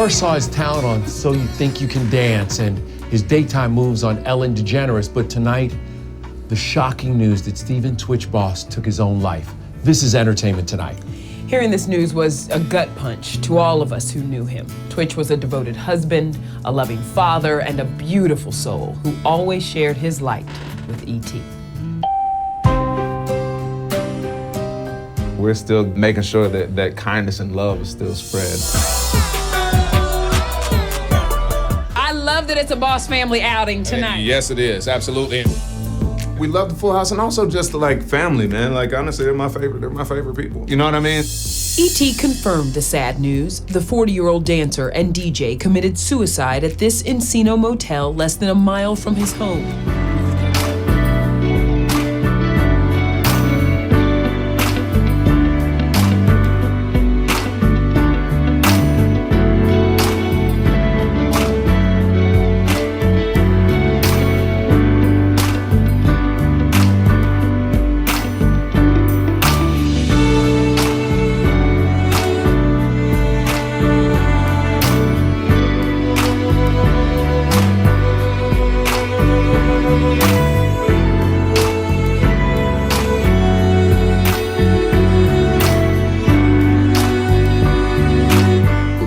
first saw his talent on So You Think You Can Dance and his daytime moves on Ellen DeGeneres, but tonight, the shocking news that Stephen Twitch Boss took his own life. This is Entertainment Tonight. Hearing this news was a gut punch to all of us who knew him. Twitch was a devoted husband, a loving father, and a beautiful soul who always shared his light with E.T. We're still making sure that kindness and love is still spread. I love that it's a Boss family outing tonight. Yes, it is. Absolutely. We love the Full House and also just like family, man. Like honestly, they're my favorite people. You know what I mean? E.T. confirmed the sad news. The 40-year-old dancer and DJ committed suicide at this Encino motel less than a mile from his home.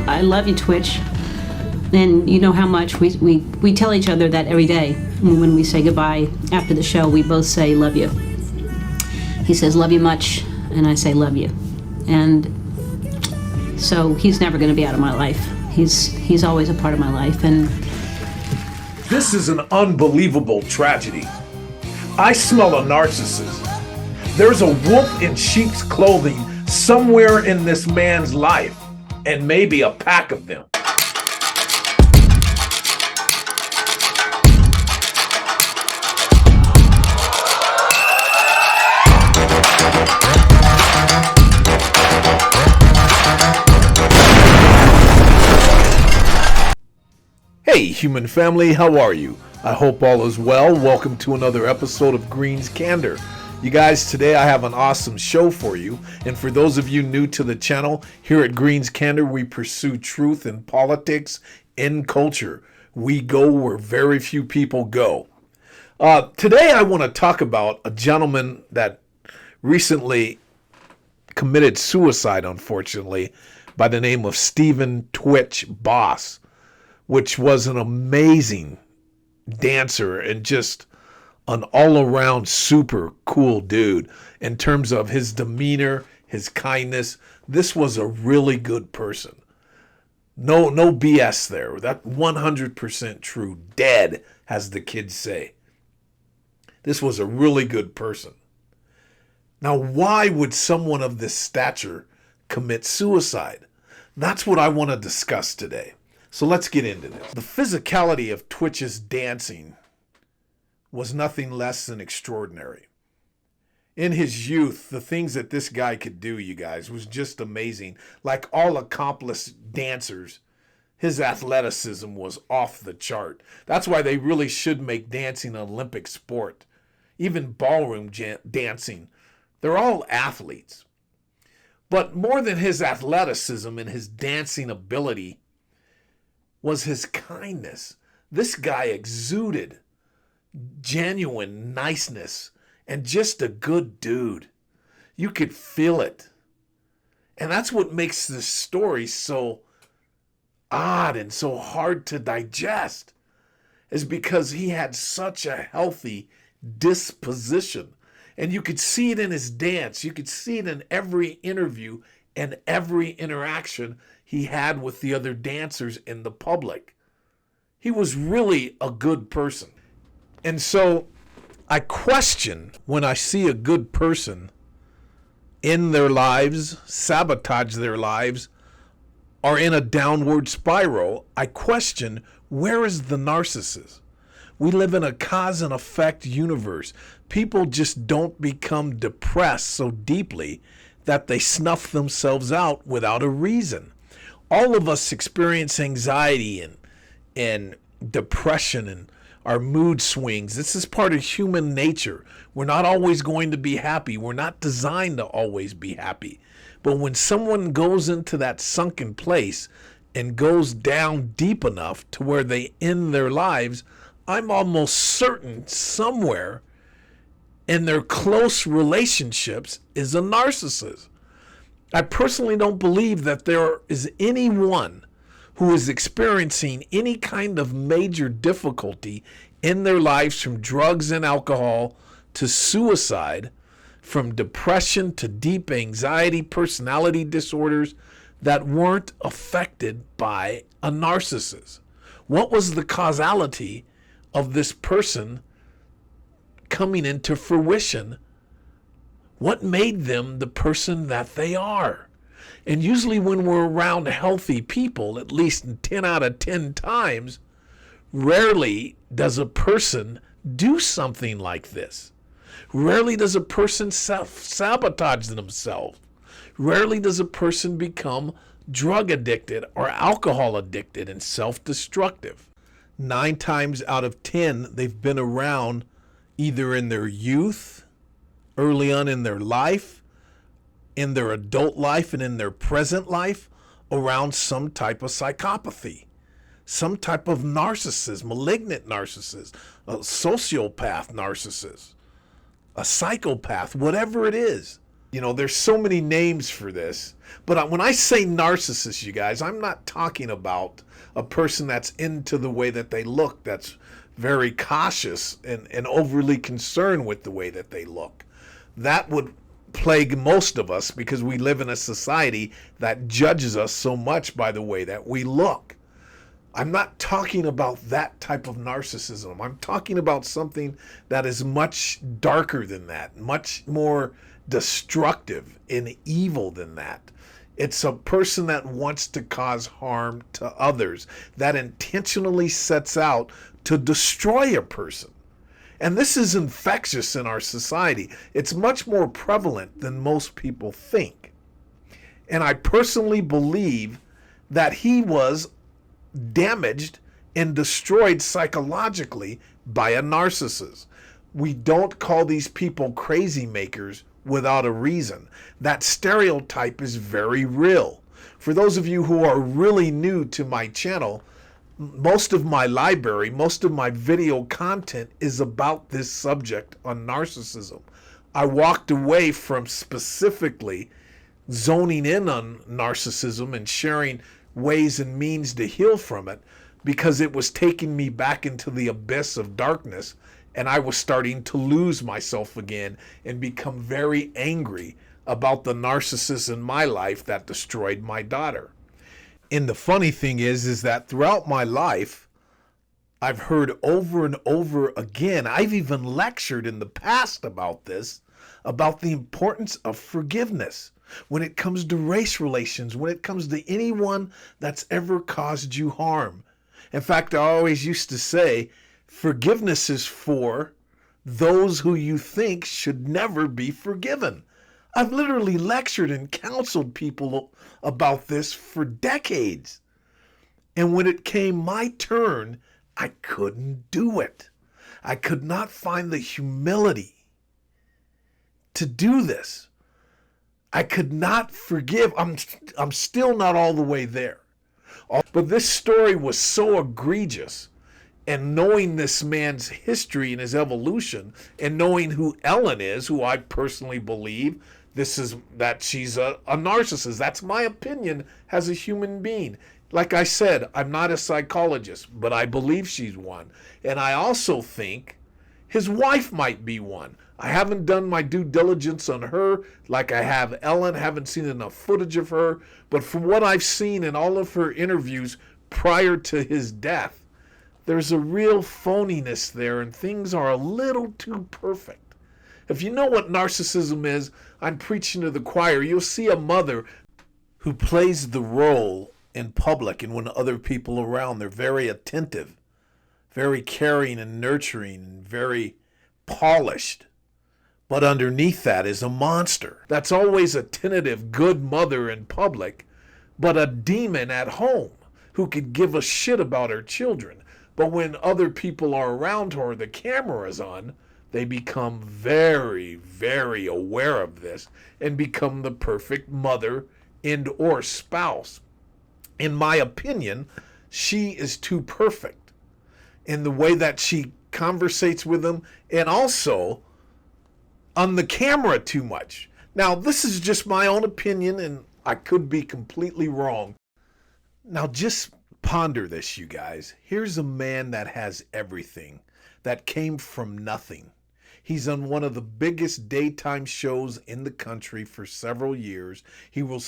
I love you, Twitch. And you know how much we tell each other that every day. When we say goodbye after the show, we both say, love you. He says, love you much, and I say, love you. And so he's never going to be out of my life. He's always a part of my life. And this is an unbelievable tragedy. I smell a narcissist. There's a wolf in sheep's clothing somewhere in this man's life, and maybe a pack of them. Hey, human family, how are you? I hope all is well. Welcome to another episode of Green's Candor. You guys, today I have an awesome show for you. And for those of you new to the channel, here at Green's Candor, we pursue truth in politics, in culture. We go where very few people go. Today I want to talk about a gentleman that recently committed suicide, unfortunately, by the name of Stephen Twitch Boss, which was an amazing dancer and just an all-around super cool dude in terms of his demeanor, his kindness. This was a really good person. No BS there. That 100% true. Dead, as the kids say. This was a really good person. Now, why would someone of this stature commit suicide? That's what I want to discuss today. So let's get into this. The physicality of Twitch's dancing was nothing less than extraordinary. In his youth, the things that this guy could do, you guys, was just amazing. Like all accomplished dancers, his athleticism was off the chart. That's why they really should make dancing an Olympic sport. Even ballroom dancing. They're all athletes. But more than his athleticism and his dancing ability was his kindness. This guy exuded genuine niceness and just a good dude. You could feel it. And that's what makes this story so odd and so hard to digest, is because he had such a healthy disposition. And you could see it in his dance. You could see it in every interview and every interaction he had with the other dancers in the public. He was really a good person. And so I question when I see a good person in their lives, sabotage their lives, or in a downward spiral, I question, where is the narcissist? We live in a cause and effect universe. People just don't become depressed so deeply that they snuff themselves out without a reason. All of us experience anxiety and depression and our mood swings. This is part of human nature. We're not always going to be happy. We're not designed to always be happy. But when someone goes into that sunken place, and goes down deep enough to where they end their lives, I'm almost certain somewhere in their close relationships is a narcissist. I personally don't believe that there is anyone who is experiencing any kind of major difficulty in their lives, from drugs and alcohol to suicide, from depression to deep anxiety, personality disorders, that weren't affected by a narcissist. What was the causality of this person coming into fruition? What made them the person that they are? And usually when we're around healthy people, at least 10 out of 10 times, rarely does a person do something like this. Rarely does a person self-sabotage themselves. Rarely does a person become drug addicted or alcohol addicted and self-destructive. 9 times out of 10, they've been around either in their youth, early on in their life, in their adult life, and in their present life, around some type of psychopathy, some type of narcissist, malignant narcissist, a sociopath narcissist, a psychopath, whatever it is. You know, there's so many names for this. But when I say narcissist, you guys, I'm not talking about a person that's into the way that they look, that's very cautious and overly concerned with the way that they look. That would plague most of us because we live in a society that judges us so much by the way that we look. I'm not talking about that type of narcissism. I'm talking about something that is much darker than that, much more destructive and evil than that. It's a person that wants to cause harm to others, that intentionally sets out to destroy a person. And this is infectious in our society. It's much more prevalent than most people think. And I personally believe that he was damaged and destroyed psychologically by a narcissist. We don't call these people crazy makers without a reason. That stereotype is very real. For those of you who are really new to my channel, most of my library, most of my video content is about this subject on narcissism. I walked away from specifically zoning in on narcissism and sharing ways and means to heal from it because it was taking me back into the abyss of darkness, and I was starting to lose myself again and become very angry about the narcissist in my life that destroyed my daughter. And the funny thing is that throughout my life, I've heard over and over again, I've even lectured in the past about this, about the importance of forgiveness when it comes to race relations, when it comes to anyone that's ever caused you harm. In fact, I always used to say, forgiveness is for those who you think should never be forgiven. I've literally lectured and counseled people about this for decades. And when it came my turn, I couldn't do it. I could not find the humility to do this. I could not forgive. I'm still not all the way there. But this story was so egregious, and knowing this man's history and his evolution, and knowing who Ellen is, who I personally believe that she's a narcissist. That's my opinion as a human being. Like I said, I'm not a psychologist, but I believe she's one. And I also think his wife might be one. I haven't done my due diligence on her like I have Ellen. Haven't seen enough footage of her. But from what I've seen in all of her interviews prior to his death, there's a real phoniness there, and things are a little too perfect. If you know what narcissism is, I'm preaching to the choir. You'll see a mother who plays the role in public and when other people are around. They're very attentive, very caring and nurturing, and very polished. But underneath that is a monster. That's always a tentative, good mother in public, but a demon at home who could give a shit about her children. But when other people are around her or the camera is on, they become very, very aware of this and become the perfect mother and or spouse. In my opinion, she is too perfect in the way that she conversates with him, and also on the camera too much. Now, this is just my own opinion, and I could be completely wrong. Now, just ponder this, you guys. Here's a man that has everything, that came from nothing. He's on one of the biggest daytime shows in the country for several years. He will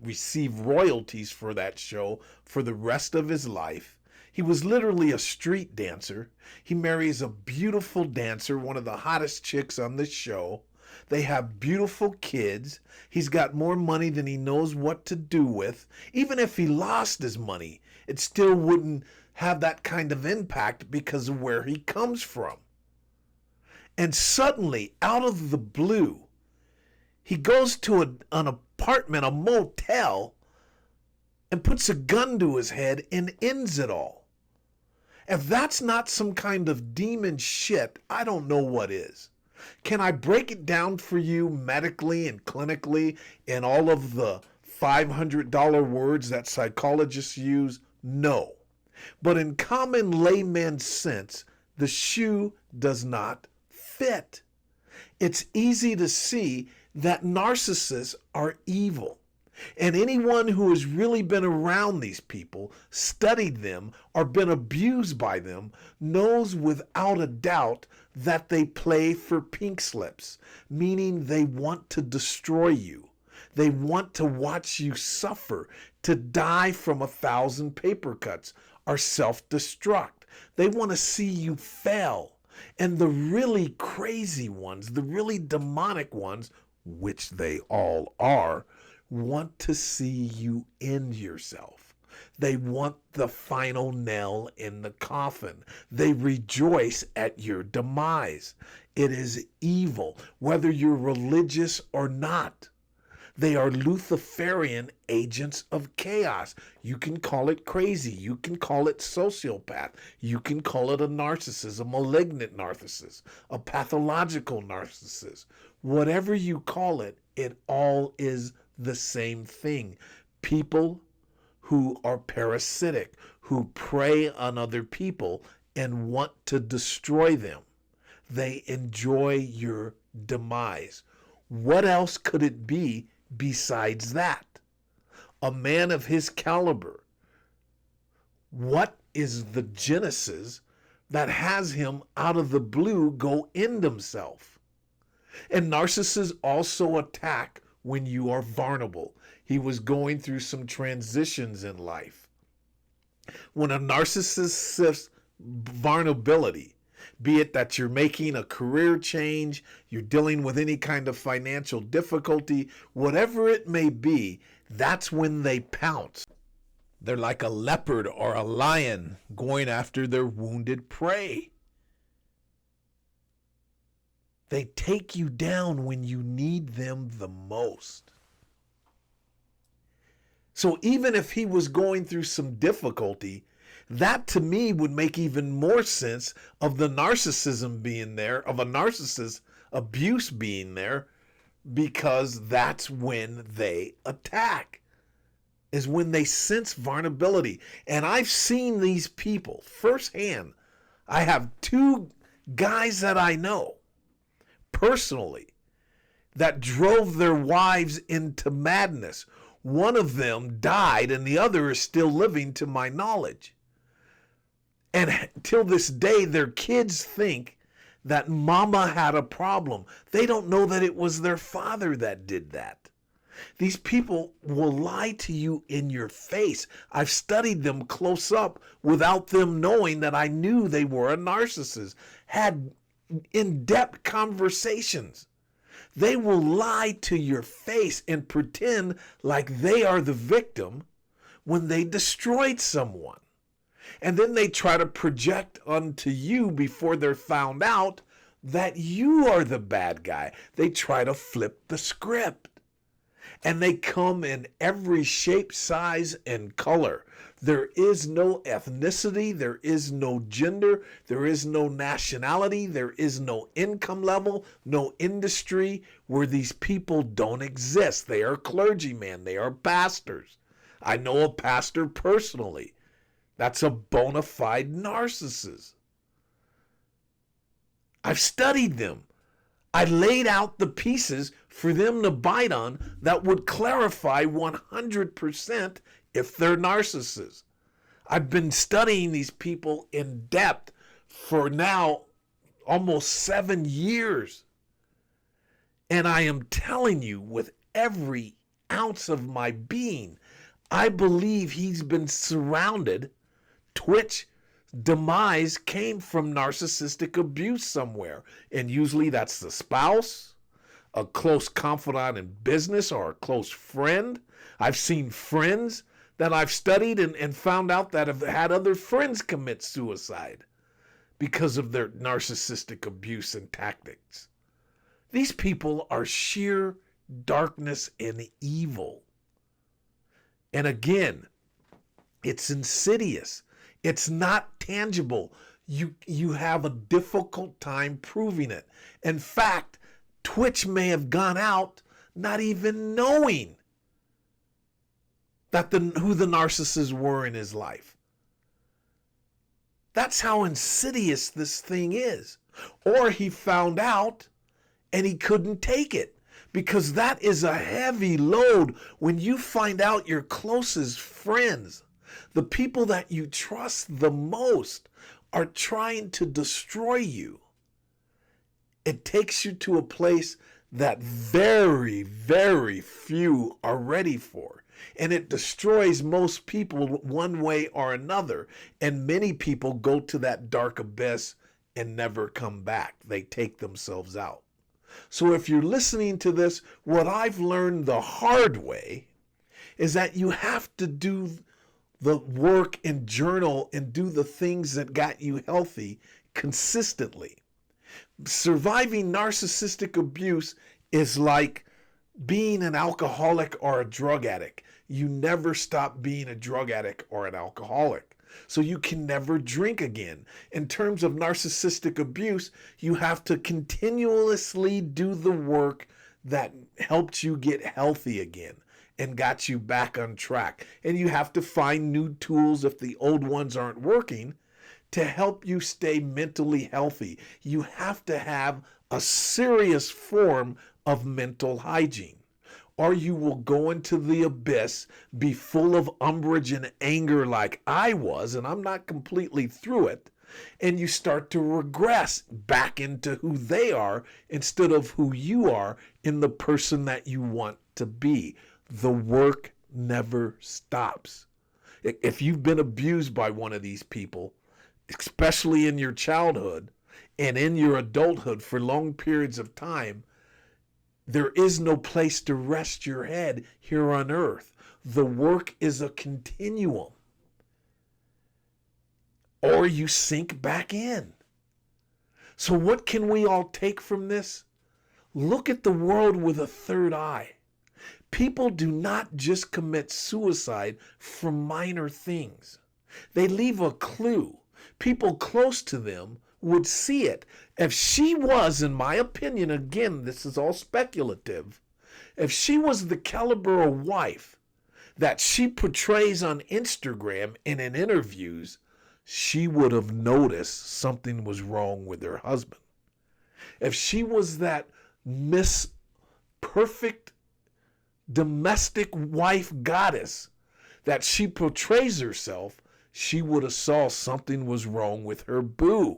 receive royalties for that show for the rest of his life. He was literally a street dancer. He marries a beautiful dancer, one of the hottest chicks on the show. They have beautiful kids. He's got more money than he knows what to do with. Even if he lost his money, it still wouldn't have that kind of impact because of where he comes from. And suddenly, out of the blue, he goes to an apartment, a motel, and puts a gun to his head and ends it all. If that's not some kind of demon shit, I don't know what is. Can I break it down for you medically and clinically in all of the $500 words that psychologists use? No. But in common layman's sense, the shoe does not fit. It's easy to see that narcissists are evil. And anyone who has really been around these people, studied them, or been abused by them, knows without a doubt that they play for pink slips, meaning they want to destroy you. They want to watch you suffer, to die from 1,000 paper cuts, or self-destruct. They want to see you fail. And the really crazy ones, the really demonic ones, which they all are, want to see you end yourself. They want the final nail in the coffin. They rejoice at your demise. It is evil, whether you're religious or not. They are Luciferian agents of chaos. You can call it crazy. You can call it sociopath. You can call it a narcissist, a malignant narcissist, a pathological narcissist. Whatever you call it, it all is the same thing. People who are parasitic, who prey on other people and want to destroy them. They enjoy your demise. What else could it be besides that? A man of his caliber. What is the genesis that has him out of the blue go end himself? And narcissists also attack when you are vulnerable. He was going through some transitions in life. When a narcissist's vulnerability, be it that you're making a career change, you're dealing with any kind of financial difficulty, whatever it may be, that's when they pounce. They're like a leopard or a lion going after their wounded prey. They take you down when you need them the most. So even if he was going through some difficulty, that to me would make even more sense of the narcissism being there, of a narcissist abuse being there, because that's when they attack, is when they sense vulnerability. And I've seen these people firsthand. I have 2 guys that I know personally that drove their wives into madness. One of them died and the other is still living to my knowledge. And till this day, their kids think that mama had a problem. They don't know that it was their father that did that. These people will lie to you in your face. I've studied them close up without them knowing that I knew they were a narcissist. Had in-depth conversations. They will lie to your face and pretend like they are the victim when they destroyed someone. And then they try to project onto you before they're found out that you are the bad guy. They try to flip the script. And they come in every shape, size, and color. There is no ethnicity. There is no gender. There is no nationality. There is no income level, no industry where these people don't exist. They are clergymen. They are pastors. I know a pastor personally that's a bona fide narcissist. I've studied them. I laid out the pieces for them to bite on that would clarify 100% if they're narcissists. I've been studying these people in depth for now almost 7 years. And I am telling you with every ounce of my being, I believe he's been surrounded. Twitch demise came from narcissistic abuse somewhere. And usually that's the spouse, a close confidant in business, or a close friend. I've seen friends that I've studied and found out that have had other friends commit suicide because of their narcissistic abuse and tactics. These people are sheer darkness and evil. And again, it's insidious. It's not tangible. You have a difficult time proving it. In fact, Twitch may have gone out not even knowing that who the narcissists were in his life. That's how insidious this thing is. Or he found out and he couldn't take it, because that is a heavy load when you find out your closest friends, the people that you trust the most, are trying to destroy you. It takes you to a place that very, very few are ready for. And it destroys most people one way or another. And many people go to that dark abyss and never come back. They take themselves out. So if you're listening to this, what I've learned the hard way is that you have to do the work and journal and do the things that got you healthy consistently. Surviving narcissistic abuse is like being an alcoholic or a drug addict. You never stop being a drug addict or an alcoholic. So you can never drink again. In terms of narcissistic abuse, you have to continuously do the work that helped you get healthy again and got you back on track. And you have to find new tools if the old ones aren't working to help you stay mentally healthy. You have to have a serious form of mental hygiene, or you will go into the abyss, be full of umbrage and anger like I was, and I'm not completely through it, and you start to regress back into who they are instead of who you are in the person that you want to be. The work never stops. If you've been abused by one of these people, especially in your childhood and in your adulthood for long periods of time, there is no place to rest your head here on earth. The work is a continuum. Or you sink back in. So what can we all take from this? Look at the world with a third eye. People do not just commit suicide for minor things. They leave a clue. People close to them would see it. If she was, in my opinion, again, this is all speculative, if she was the caliber of wife that she portrays on Instagram and in interviews, she would have noticed something was wrong with her husband. If she was that Miss Perfect domestic wife goddess that she portrays herself, she would have saw something was wrong with her boo.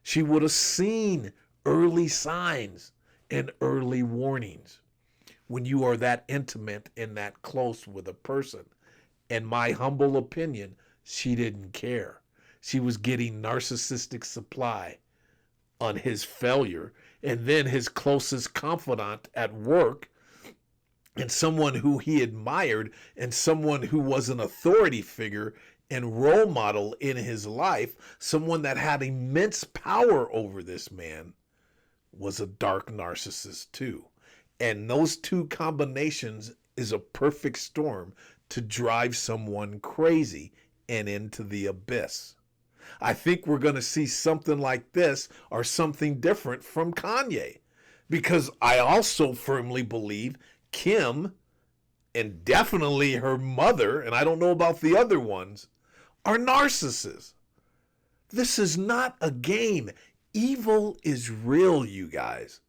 She would have seen early signs and early warnings. When you are that intimate and that close with a person, in my humble opinion, she didn't care. She was getting narcissistic supply on his failure, and then his closest confidant at work, and someone who he admired, and someone who was an authority figure and role model in his life, someone that had immense power over this man, was a dark narcissist too. And those two combinations is a perfect storm to drive someone crazy and into the abyss. I think we're going to see something like this or something different from Kanye, because I also firmly believe Kim and definitely her mother, and I don't know about the other ones, are narcissists. This is not a game. Evil is real, you guys.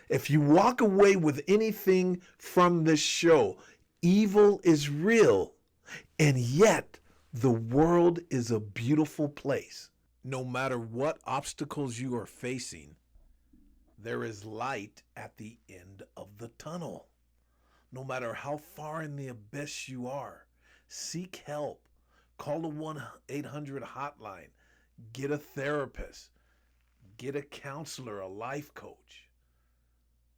If you walk away with anything from this show, evil is real. And yet, the world is a beautiful place. No matter what obstacles you are facing, there is light at the end of the tunnel. No matter how far in the abyss you are, seek help. Call the 1-800 hotline. Get a therapist. Get a counselor, a life coach.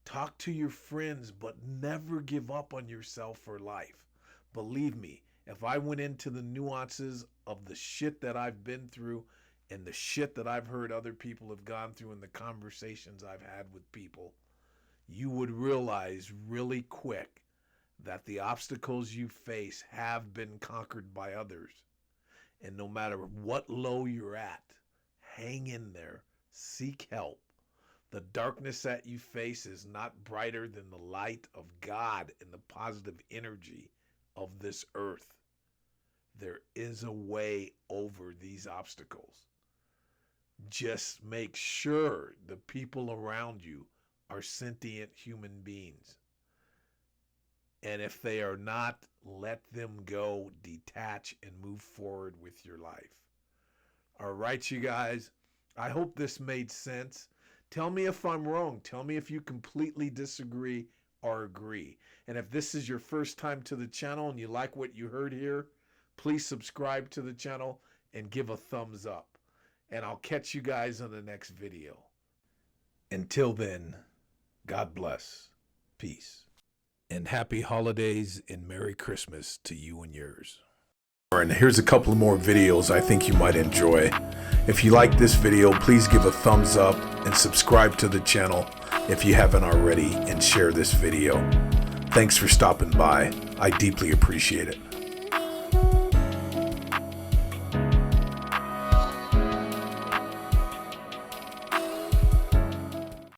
Talk to your friends, but never give up on yourself for life. Believe me, if I went into the nuances of the shit that I've been through and the shit that I've heard other people have gone through and the conversations I've had with people, you would realize really quick that the obstacles you face have been conquered by others. And no matter what low you're at, hang in there, seek help. The darkness that you face is not brighter than the light of God and the positive energy of this earth. There is a way over these obstacles. Just make sure the people around you are sentient human beings. And if they are not, let them go, detach, and move forward with your life. All right, you guys. I hope this made sense. Tell me if I'm wrong. Tell me if you completely disagree or agree. And if this is your first time to the channel and you like what you heard here, please subscribe to the channel and give a thumbs up. And I'll catch you guys on the next video. Until then, God bless. Peace. And happy holidays and Merry Christmas to you and yours. And here's a couple more videos I think you might enjoy. If you like this video, please give a thumbs up and subscribe to the channel if you haven't already, and share this video. Thanks for stopping by. I deeply appreciate it.